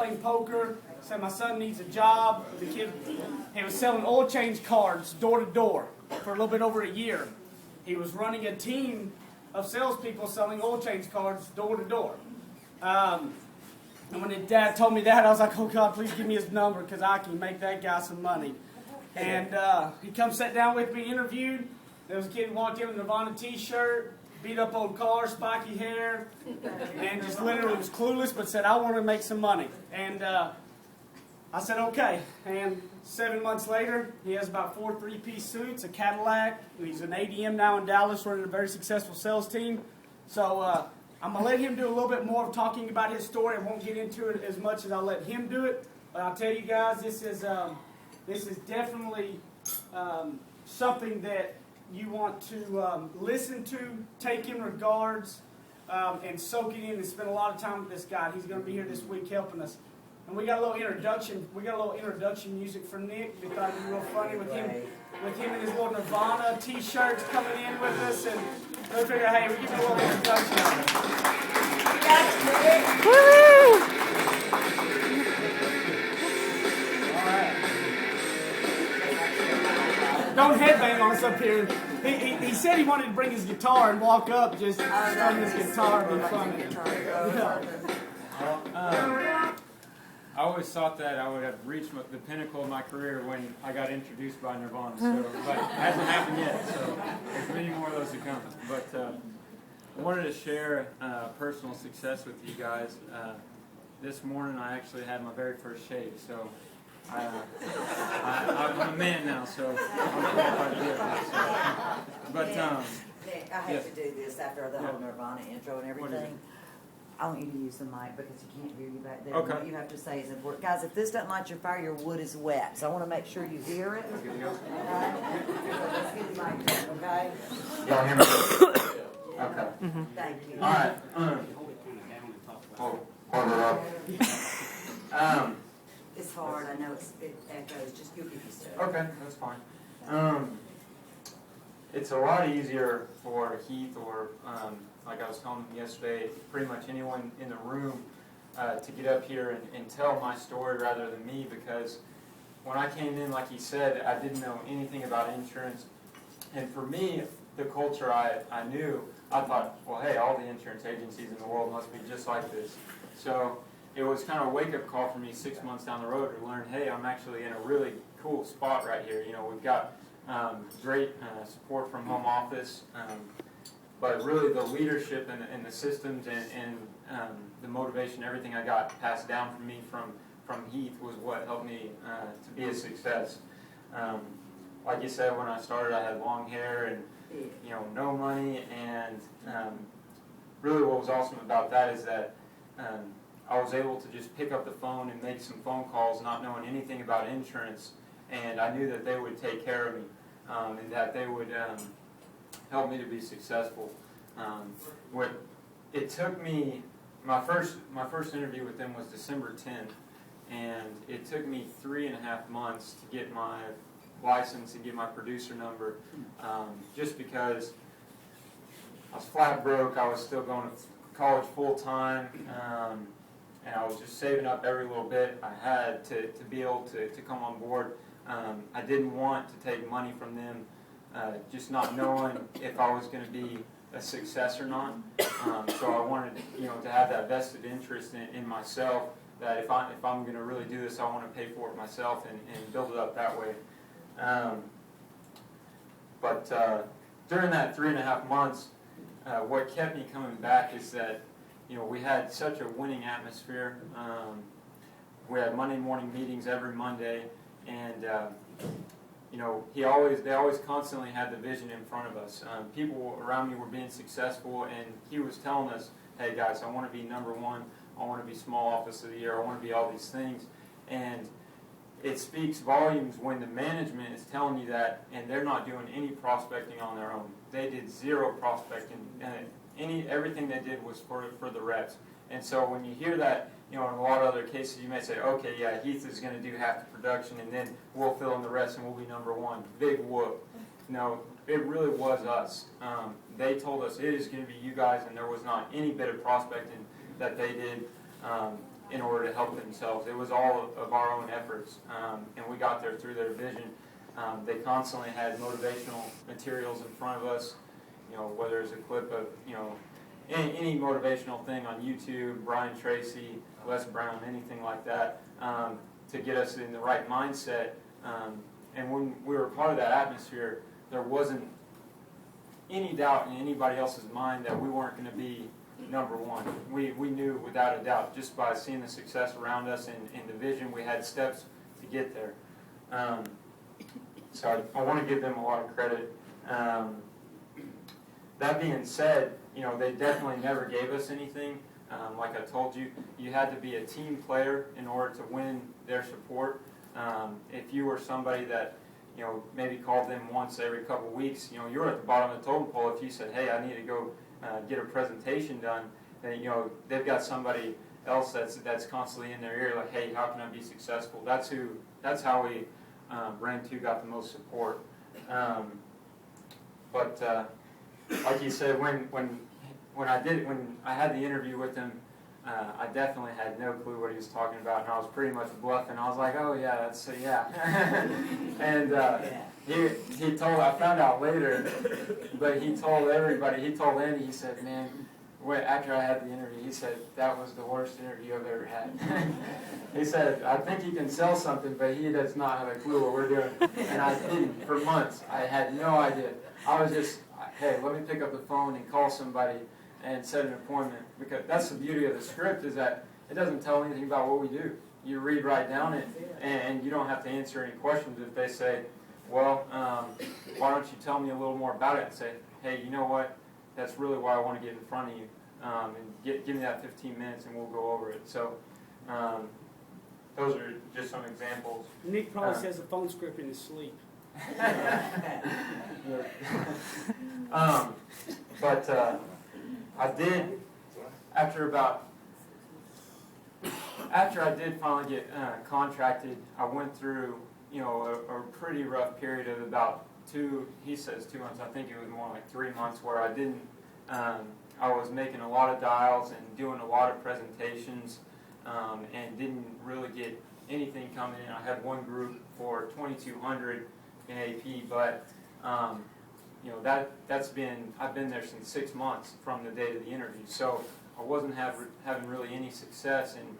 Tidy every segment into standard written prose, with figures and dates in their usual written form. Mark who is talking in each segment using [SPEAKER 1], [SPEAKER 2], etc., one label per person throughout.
[SPEAKER 1] playing poker. Said my son needs a job. The kid, he was selling oil change cards door to door for a little bit over a year. He was running a team of salespeople selling oil change cards door to door. And when his dad told me that, I was like, oh God, please give me his number because I can make that guy some money. And he come sat down with me, interviewed. There was a kid who walked in with a Nirvana t-shirt, beat up old car, spiky hair, and just literally was clueless, but said, I want to make some money. And I said, okay. And 7 months later, he has about 4 3-piece suits, a Cadillac. He's an ADM now in Dallas, running a very successful sales team. So I'm going to let him do a little bit more of talking about his story. I won't get into it as much as I'll let him do it. But I'll tell you guys, this is definitely something that you want to listen to, take in regards, and soak it in and spend a lot of time with this guy. He's going to be here this week helping us. And we got a little introduction. We got a little introduction music from Nick. We thought it'd be real funny with him and his little Nirvana t-shirts coming in with us, and we figured, hey, we give him a little introduction. Woo! All right. Don't headbang on us up here. He said he wanted to bring his guitar and walk up, just strum his guitar and be funny.
[SPEAKER 2] I always thought that I would have reached the pinnacle of my career when I got introduced by Nirvana, but it hasn't happened yet, so there's many more of those to come. But I wanted to share personal success with you guys. This morning I actually had my very first shave, so I'm a man now, so I'm qualified to do it. But
[SPEAKER 3] Nick, I have to do this after the whole Nirvana intro and everything. I want you to use the mic because you can't hear you back there.
[SPEAKER 2] Okay.
[SPEAKER 3] What you have to say is important. Guys, if this doesn't light your fire, your wood is wet. So I want to make sure you hear it.
[SPEAKER 2] Good to go.
[SPEAKER 3] Let's get the mic down, okay?
[SPEAKER 2] Y'all hear me? Okay.
[SPEAKER 3] Thank you.
[SPEAKER 2] All right. Hold it up.
[SPEAKER 3] It's hard. I know it echoes. Just you get used to it.
[SPEAKER 2] Okay, that's fine. It's a lot easier for Heath or, like I was telling him yesterday, pretty much anyone in the room to get up here and tell my story rather than me, because when I came in, like he said, I didn't know anything about insurance. And for me, the culture I knew, I thought, well, hey, all the insurance agencies in the world must be just like this. So it was kind of a wake-up call for me 6 months down the road to learn, hey, I'm actually in a really cool spot right here. You know, we've got great support from home office, but really the leadership and the systems and the motivation, everything I got passed down from me from Heath was what helped me to be a success. Like you said, when I started, I had long hair and no money, and really what was awesome about that is that I was able to just pick up the phone and make some phone calls not knowing anything about insurance, and I knew that they would take care of me and that they would help me to be successful. It took me, my first interview with them was December 10th, and it took me 3.5 months to get my license and get my producer number, just because I was flat broke. I was still going to college full time, and I was just saving up every little bit I had to be able to come on board. I didn't want to take money from them, just not knowing if I was going to be a success or not. So I wanted, to have that vested interest in myself, that if I'm going to really do this, I want to pay for it myself and build it up that way. But during that 3.5 months, what kept me coming back is that, we had such a winning atmosphere. We had Monday morning meetings every Monday, and they always constantly had the vision in front of us. People around me were being successful, and he was telling us, hey guys, I want to be number one, I want to be small office of the year, I want to be all these things. And it speaks volumes when the management is telling you that, and they're not doing any prospecting on their own. They did zero prospecting, and everything they did was for the reps. And so when you hear that, in a lot of other cases, you may say, okay, yeah, Heath is going to do half the production, and then we'll fill in the rest, and we'll be number one. Big whoop. No, it really was us. They told us it is going to be you guys, and there was not any bit of prospecting that they did. in order to help themselves. It was all of our own efforts, and we got there through their vision. They constantly had motivational materials in front of us, whether it's a clip of, any motivational thing on YouTube, Brian Tracy, Les Brown, anything like that, to get us in the right mindset. And when we were part of that atmosphere, there wasn't any doubt in anybody else's mind that we weren't going to be number one. We knew without a doubt, just by seeing the success around us and the vision, we had steps to get there. So I want to give them a lot of credit. That being said, they definitely never gave us anything. Like I told you, you had to be a team player in order to win their support. If you were somebody that, maybe called them once every couple of weeks, you were at the bottom of the totem pole. If you said, hey, I need to go get a presentation done, then, they've got somebody else that's constantly in their ear, like, hey, how can I be successful? That's how we, Brand 2 got the most support. But like you said, when I had the interview with him, I definitely had no clue what he was talking about, and I was pretty much bluffing. I was like, oh yeah, that's yeah. And he told, I found out later, but he told everybody, he told Andy, he said, man, after I had the interview, he said, that was the worst interview I've ever had. He said, I think he can sell something, but he does not have a clue what we're doing. And I didn't for months. I had no idea. I was just, hey, let me pick up the phone and call somebody and set an appointment, because that's the beauty of the script, is that it doesn't tell anything about what we do. You read right down it, and you don't have to answer any questions. If they say, well, why don't you tell me a little more about it, and say, hey, you know what, that's really why I want to get in front of you, and give me that 15 minutes and we'll go over it. So those are just some examples.
[SPEAKER 1] Nick probably says a phone script in his sleep.
[SPEAKER 2] But I did, after I did finally get contracted, I went through, a pretty rough period of about he says 2 months, I think it was more like 3 months, where I didn't, I was making a lot of dials and doing a lot of presentations, and didn't really get anything coming in. I had one group for 2,200 in AP, but I've been there since 6 months from the date of the interview, so I wasn't having really any success. And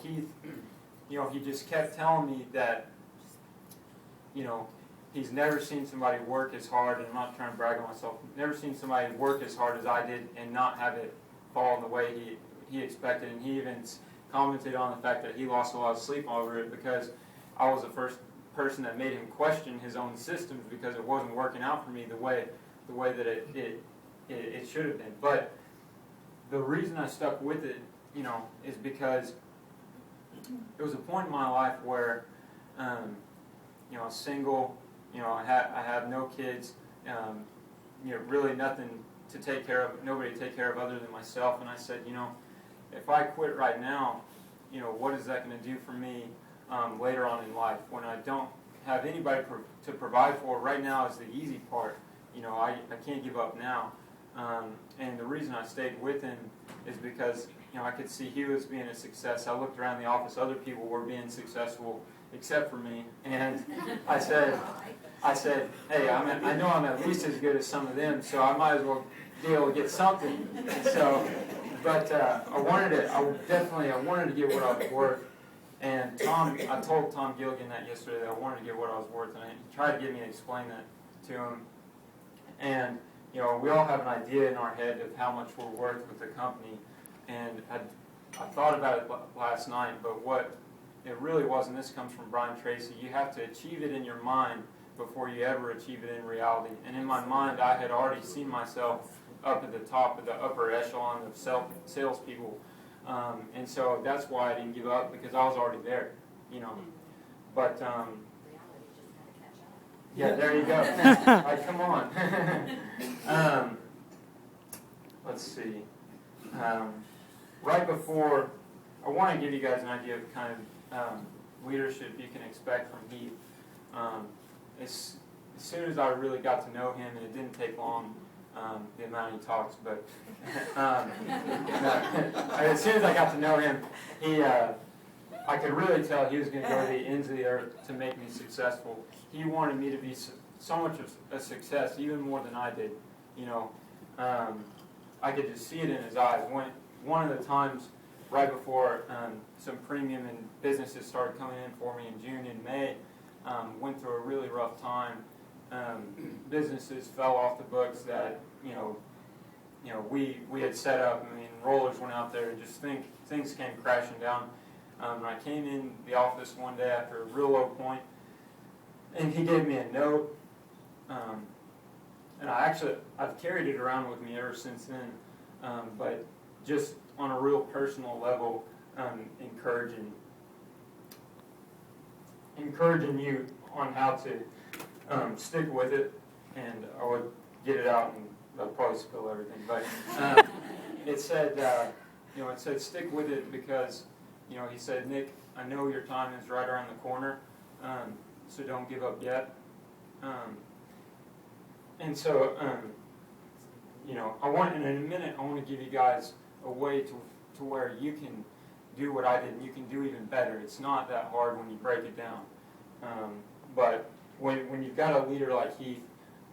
[SPEAKER 2] Keith, he just kept telling me that, he's never seen somebody work as hard, and I'm not trying to brag on myself, never seen somebody work as hard as I did and not have it fall in the way he expected. And he even commented on the fact that he lost a lot of sleep over it, because I was the first person that made him question his own systems, because it wasn't working out for me the way that it should have been. But the reason I stuck with it, is because it was a point in my life where, single, I have no kids, really nothing to take care of, nobody to take care of other than myself. And I said, if I quit right now, what is that going to do for me later on in life, when I don't have anybody to provide for? Right now is the easy part. I can't give up now. And the reason I stayed with him is because, I could see he was being a success. I looked around the office, other people were being successful except for me. And I said, hey, I know I'm at least as good as some of them, so I might as well be able to get something. So, but I wanted to get what I was worth. And I told Tom Gilligan that yesterday, that I wanted to get what I was worth, and he tried to get me to explain that to him. And we all have an idea in our head of how much we're worth with the company. And I thought about it last night, but what it really was, and this comes from Brian Tracy, you have to achieve it in your mind before you ever achieve it in reality. And in my mind, I had already seen myself up at the top of the upper echelon of salespeople. And so that's why I didn't give up, because I was already there, But, yeah, there you go. All right, come on. Let's see. Right before, I want to give you guys an idea of kind of leadership you can expect from Heath. As soon as I really got to know him, and it didn't take long, the amount he talks, but as soon as I got to know him, I could really tell he was going to go to the ends of the earth to make me successful. He wanted me to be so much of a success, even more than I did. You know, I could just see it in his eyes. One of the times right before some premium and businesses started coming in for me in June and May, went through a really rough time. Businesses fell off the books that we had set up. I mean, rollers went out there, and just things came crashing down. And I came in the office one day after a real low point, and he gave me a note. And I've carried it around with me ever since then. But just on a real personal level, encouraging you on how to stick with it, and I would get it out and I'll probably spill everything. But it said, it said stick with it because, he said, Nick, I know your time is right around the corner, so don't give up yet. And so, in a minute, I want to give you guys a way to where you can do what I did, and you can do even better. It's not that hard when you break it down. But when you've got a leader like Heath,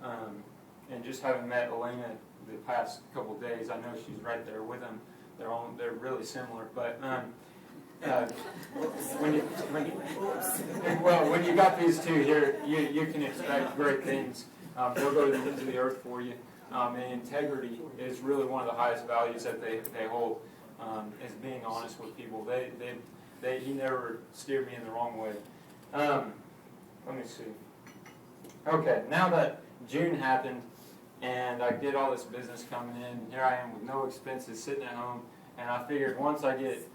[SPEAKER 2] and just having met Elena the past couple of days, I know she's right there with him. They're really similar, but when you got these two here, you can expect great things. They'll go to the ends of the earth for you. And integrity is really one of the highest values that they hold, is being honest with people. He never steered me in the wrong way. Let me see. Okay, now that June happened, and I get all this business coming in, here I am with no expenses, sitting at home, and I figured once I get,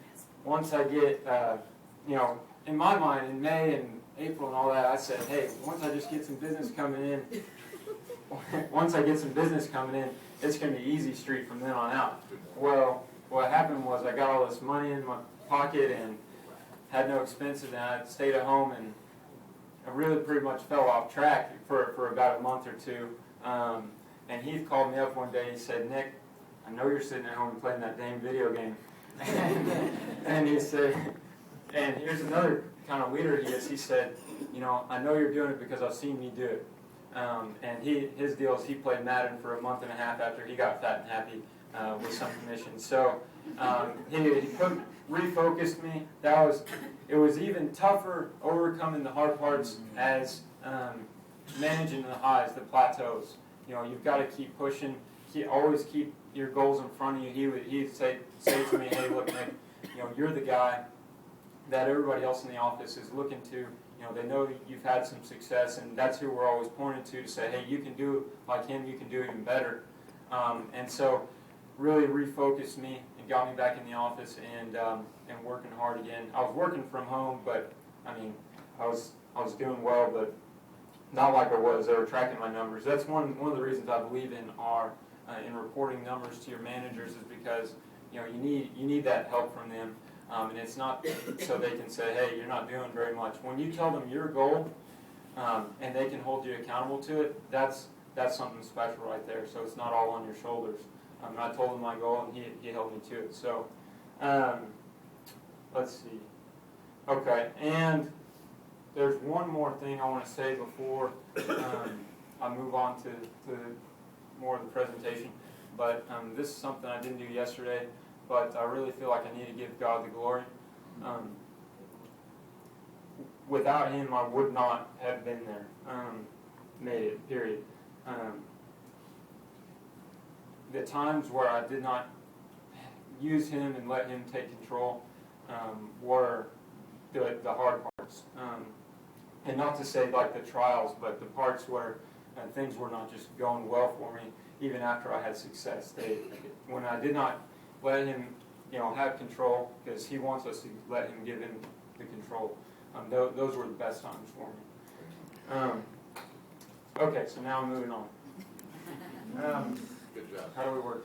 [SPEAKER 2] in my mind, in May and April and all that, I said, hey, once I just get some business coming in, it's going to be easy street from then on out. Well, what happened was I got all this money in my pocket and had no expenses, and I stayed at home, and I really pretty much fell off track for about a month or two. And Heath called me up one day. He said, Nick, I know you're sitting at home playing that dang video game. And he said, and here's another kind of leader he is. He said, I know you're doing it because I've seen me do it. And his deal is he played Madden for a month and a half after he got fat and happy with some commission. So he refocused me. It was even tougher overcoming the hard parts as managing the highs, the plateaus. You've got to keep pushing. Always keep your goals in front of you. He'd say to me, hey, look, Nick, you're the guy that everybody else in the office is looking to. They know you've had some success, and that's who we're always pointing to say, hey, you can do like him, you can do even better. And so really refocused me and got me back in the office and working hard again. I was working from home, but I was doing well, but not like I was. They were tracking my numbers. That's one of the reasons I believe in reporting numbers to your managers, is because you need that help from them. And it's not so they can say, hey, you're not doing very much. When you tell them your goal, and they can hold you accountable to it, that's something special right there. So it's not all on your shoulders. I told him my goal, and he held me to it. So let's see. Okay, and there's one more thing I want to say before I move on to more of the presentation. But this is something I didn't do yesterday, but I really feel like I need to give God the glory. Without Him, I would not have been there, made it, period. The times where I did not use Him and let Him take control were the hard parts. And not to say like the trials, but the parts where things were not just going well for me, even after I had success. When I did not let Him, have control, because He wants us to let Him give Him the control. Those were the best times for me. Okay, so now I'm moving on.
[SPEAKER 4] Good job.
[SPEAKER 2] How do we work?